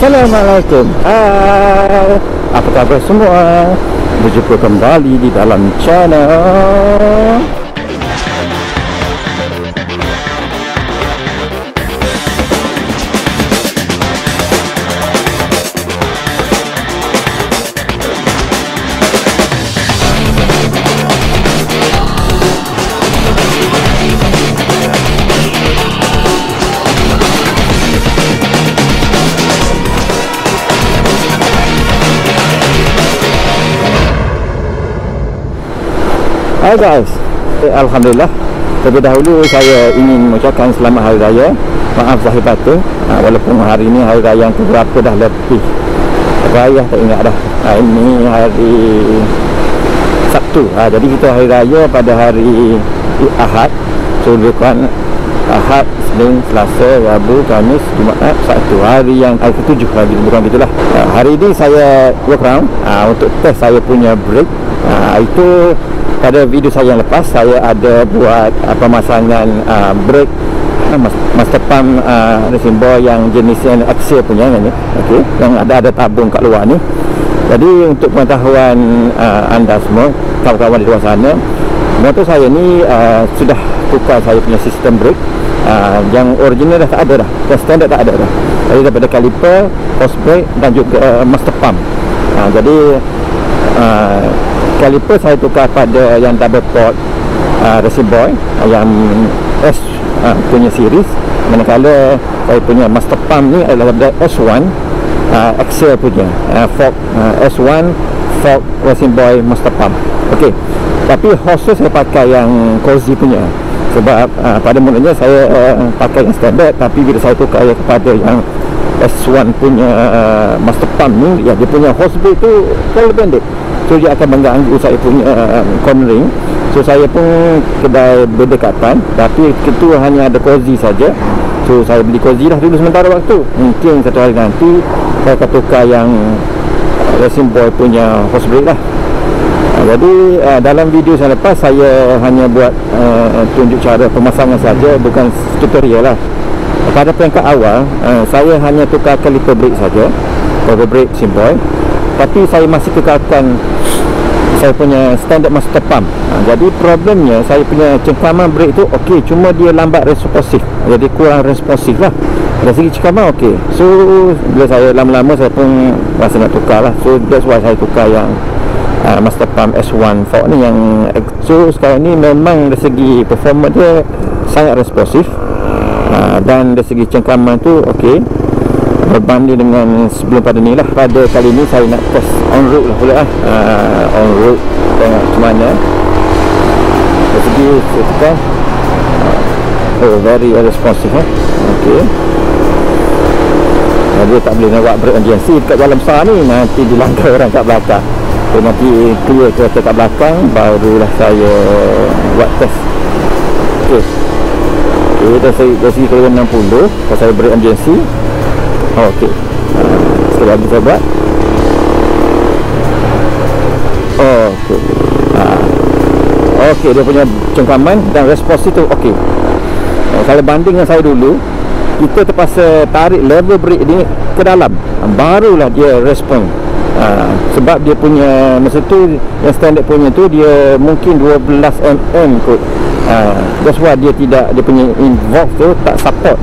Assalamualaikum. Hai, apa khabar semua? Berjumpa kembali di dalam channel Hai guys, Alhamdulillah. Terlebih dahulu saya ingin mengucapkan selamat Hari Raya. Maaf zahir batin, walaupun hari ini Hari Raya yang keberapa dah lebih raya, tak ingat dah. Ini hari Sabtu, jadi kita Hari Raya pada hari Ahad. So bukan Ahad, Senin, Selasa, Rabu, Khamis, Jumaat, Sabtu. Hari yang hari ke-7, bukan gitulah. Hari ini saya work round untuk test saya punya brake. Itu pada video saya yang lepas, saya ada buat pemasangan brake master pump racing boy yang jenisnya axial punya ni, okey, yang ada tabung kat luar ni. Jadi untuk pengetahuan anda semua, kawan-kawan di luar sana, motor saya ni sudah tukar saya punya sistem brake. Yang original dah tak ada dah, yang standard tak ada dah. Jadi daripada caliper, hose brake dan juga master pump. Jadi caliper saya tukar pada yang double port racing boy yang S punya series, manakala saya punya master pump ni adalah S1 axial punya fork S1 fork racing boy master pump. Okey, tapi hose saya pakai yang cozy punya, sebab pada mulanya saya pakai yang standard, tapi bila saya tukar kepada yang S1 punya master pump ni, dia punya hose brake tu terlalu pendek, so dia akan mengganggu saya punya cornering. So saya pun kedai berdekatan, tapi itu hanya ada cozy saja. So saya beli cozy lah dulu sementara waktu. Mungkin satu hari nanti saya akan tukar yang racing boy punya hose brake lah. Jadi dalam video saya lepas, saya hanya buat tunjuk cara pemasangan saja, bukan tutorial lah. Pada peringkat awal, saya hanya tukar caliper brake saja, power brake racing boy, tapi saya masih kekalkan saya punya standard master pump. Jadi problemnya, saya punya cengkaman brake tu okey, cuma dia lambat responsif, jadi kurang responsif lah. Dari segi cengkaman okey. So bila saya lama-lama, saya pun rasa nak tukar lah. So that's why saya tukar yang master pump S1 fork ni yang. So sekarang ni memang dari segi performa dia sangat responsif, dan dari segi cengkaman tu okey berbanding dengan sebelum pada ni lah. Pada kali ni saya nak test on road lah pula on road, tengok macam mana dari segi tekan. Very responsive okey. Dia tak boleh nak buat brake emergency dekat jalan besar ni, nanti dilanggar orang kat belakang. So nanti clear kereta kat belakang, barulah saya buat test. Okey, dari segi kelebihan 60, kalau saya brake emergency. Okey, sekali lagi saya buat. Okey, okey, dia punya cengkaman dan respons itu okey. Kalau banding dengan saya dulu, kita terpaksa tarik lever brake ni ke dalam, barulah dia respon. Sebab dia punya masa tu yang standard punya tu dia mungkin 12 mm kot. That's why dia tidak, dia punya involve tu tak support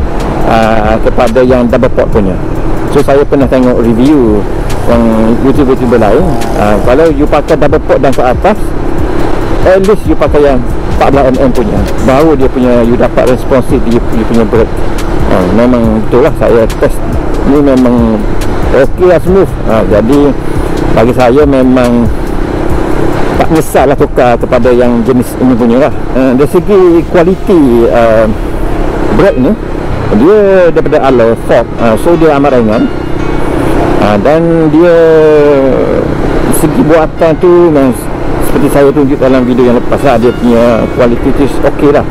kepada yang double port punya. So saya pernah tengok review yang YouTuber lain, kalau you pakai double port dan ke atas, at least you pakai yang 14 mm punya, baru dia punya you dapat responsif dia punya brake. Memang betul lah, saya test ni memang okey lah, smooth. Jadi bagi saya memang tak menyesal lah tukar kepada yang jenis ini punya lah. Dari segi kualiti brake ni, dia daripada alloy fork, so dia amat ringan, dan dia segi buatan tu seperti saya tunjuk dalam video yang lepas lah, dia punya kualiti tu okey lah.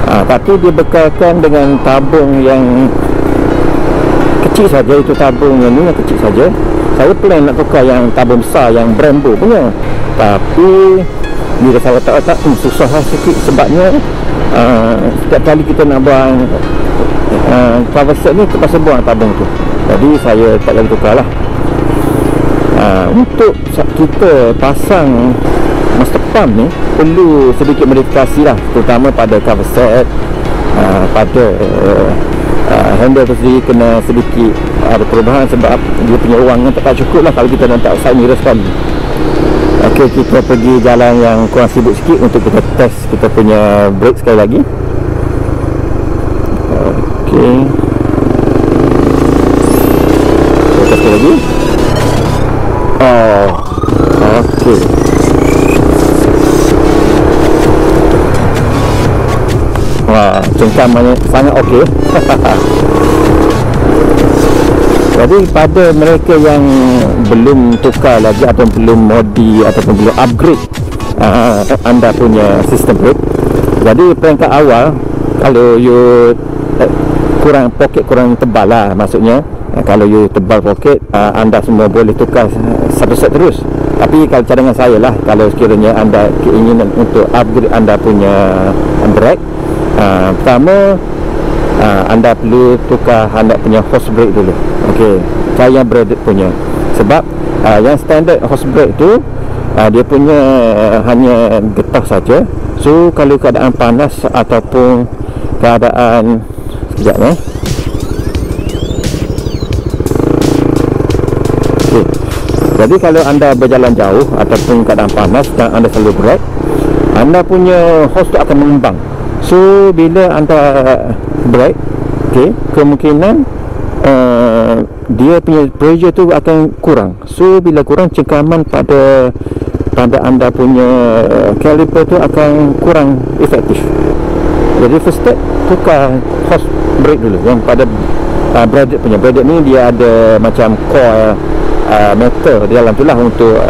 Tapi dia bekalkan dengan tabung yang kecil saja. Itu tabung yang ni yang kecil saja. Saya plan nak tukar yang tabung besar, yang Brembo punya, tapi bila saya letak susah lah sikit. Sebabnya setiap kali kita nak buang cover set ni, terpaksa buang tabung tu. Jadi saya tak lagi tukar lah. Untuk kita pasang master pump ni perlu sedikit modifikasi lah, terutama pada cover set, pada handle tu sendiri kena sedikit ada perubahan sebab dia punya ruangan tak cukup lah kalau kita nak letak side mirror sekali. Ok, kita pergi jalan yang kurang sibuk sikit untuk kita test kita punya brake sekali lagi. Ok, kita test sekali lagi. Oh, ok. Wah, cengkamannya sangat okey. Jadi pada mereka yang belum tukar lagi atau belum modi ataupun belum upgrade anda punya sistem brake, jadi peringkat awal kalau you kurang poket kurang tebal lah, maksudnya kalau you tebal poket, anda semua boleh tukar satu set terus. Tapi kalau cadangan saya lah, kalau sekiranya anda keinginan untuk upgrade anda punya brake, pertama anda perlu tukar anda punya hose brake dulu. Okey, saya braided punya. Sebab yang standard hose brake tu dia punya hanya getah saja. So kalau keadaan panas ataupun keadaan sekejap okay. Jadi kalau anda berjalan jauh ataupun keadaan panas dan anda selalu brake, anda punya hose tu akan mengembang. So bila anda brake, okay, kemungkinan dia punya pressure tu akan kurang. So bila kurang, cengkaman pada anda punya caliper tu akan kurang efektif. Jadi first step, tukar hose brake dulu yang pada braided punya. Braided ni dia ada macam coil metal di dalam tu lah untuk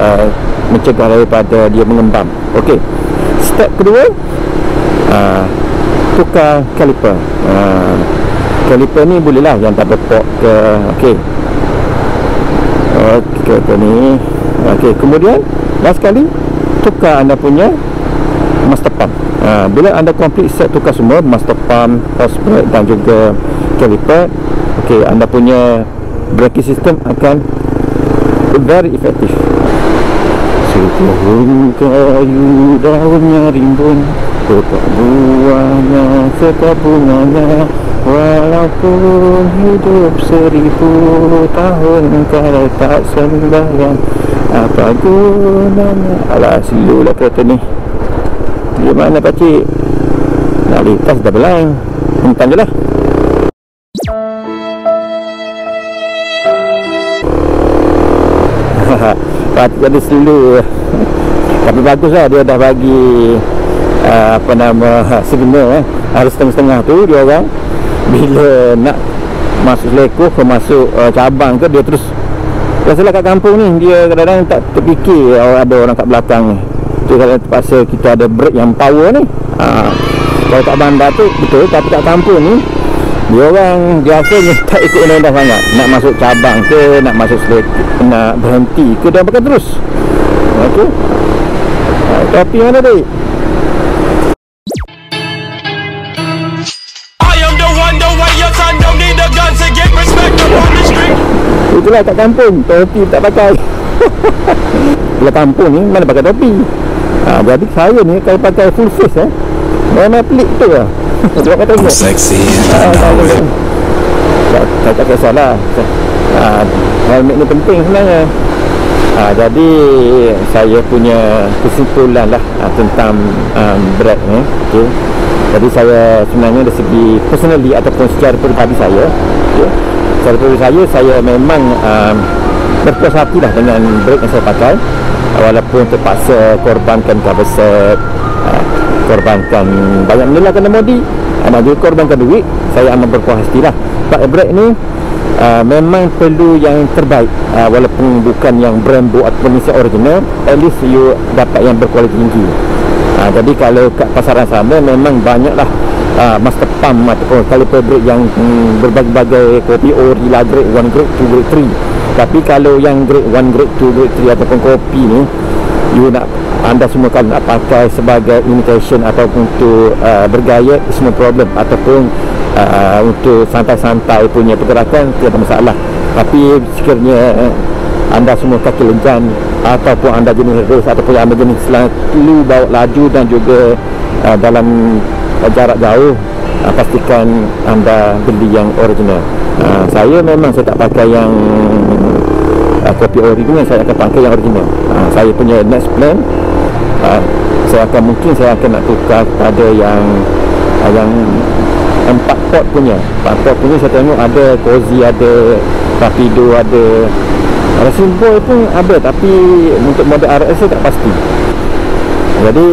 mencegah daripada dia mengembang. Okey, step kedua, tukar caliper. Caliper ni bolehlah yang tak berpok ke. Okey, caliper ni. Okey, kemudian last sekali tukar anda punya master pump. Bila anda complete set tukar semua master pump, hose brake dan juga caliper, okey, anda punya braking system akan very efektif. Sepohon kayu daunnya rimbun, tetap buahnya serta bunganya, walaupun hidup 1000 tahun kalau tak sembahyang, apa gunanya. Alah, silu lah kereta ni. Di mana pakcik? Nak lintas dah belang. Hentam je lah. Pakcik jadi silu. Tapi bagus lah, dia dah bagi apa nama signal harus setengah-setengah tu dia orang. Bila nak masuk Seleko ke masuk cabang ke, dia terus. Biasalah kat kampung ni dia kadang-kadang tak terfikir ada orang kat belakang ni. Tu kalau terpaksa kita ada brake yang power ni. Kalau kat bandar tu betul, tapi kat kampung ni dia orang biasanya tak ikut undang-undang sangat. Nak masuk cabang ke, nak masuk Seleko, nak berhenti ke, dia pakai terus. Okey. Tapi mana tadi? Itulah kat kampung, topi tak pakai. Bila kampung ni mana pakai topi. Jadi saya ni kalau pakai full face memang pelik tu lah. Sebab kata tengok seksi. Saya tak kisahlah. Helmet ni penting sebenarnya. Jadi saya punya kesimpulan lah tentang brake ni. Okay. Jadi saya sebenarnya dari segi personally ataupun secara peribadi saya, okay, secara peribadi saya memang berpuas hati lah dengan brake yang saya pakai. Walaupun terpaksa korbankan cover set, korbankan banyak benda lah kena modi, dan juga korbankan duit, saya amat berpuas hati lah. Sebab brake ni memang perlu yang terbaik, walaupun bukan yang Brembo ataupun Nissan original, at least you dapat yang berkualiti tinggi. Jadi kalau kat pasaran sana memang banyaklah master pump ataupun caliper brake yang berbagai-bagai kopi ori lah, grade 1, grade 2, grade 3. Tapi kalau yang grade 1, grade 2, grade 3 ataupun kopi ni, you nak, anda semua kalau nak pakai sebagai imitation ataupun untuk bergaya, semua problem, ataupun untuk santai-santai punya pergerakan, tiada masalah. Tapi sekiranya anda semua kaki lengan ataupun anda jenis race ataupun anda jenis selalu bawa laju dan juga dalam jarak jauh, pastikan anda beli yang original. Saya memang saya tak pakai yang kopi original, saya akan pakai yang original. Saya punya next plan, saya akan nak tukar pada yang 4 port punya. 4 port punya saya tengok ada Cozy, ada Rapido, ada Racing Boy pun ada, tapi untuk model RS saya tak pasti. Jadi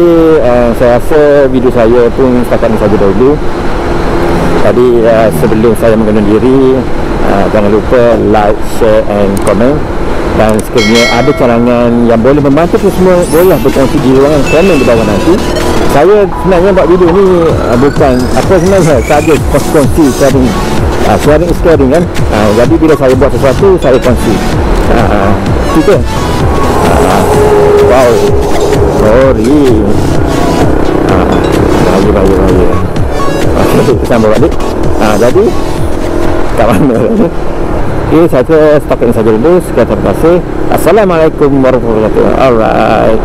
saya rasa video saya pun setakat ini saja dahulu. Tadi sebelum saya mengenal diri, jangan lupa like, share and comment. Dan sekiranya ada cadangan yang boleh membantu kita semua, bolehlah berkongsi di ruangan komen di bawah nanti. Saya sebenarnya buat video ni bukan apa, sebenarnya saja kongsi, sharing. Sharing is caring kan. Jadi bila saya buat sesuatu, saya kongsi. Kita wow, sorry. Bahaya. Okay, sambung balik. Jadi kat mana ni? Okay, saya setakat ini saja dulu. Sekian, terima kasih. Assalamualaikum warahmatullahi wabarakatuh. Alright.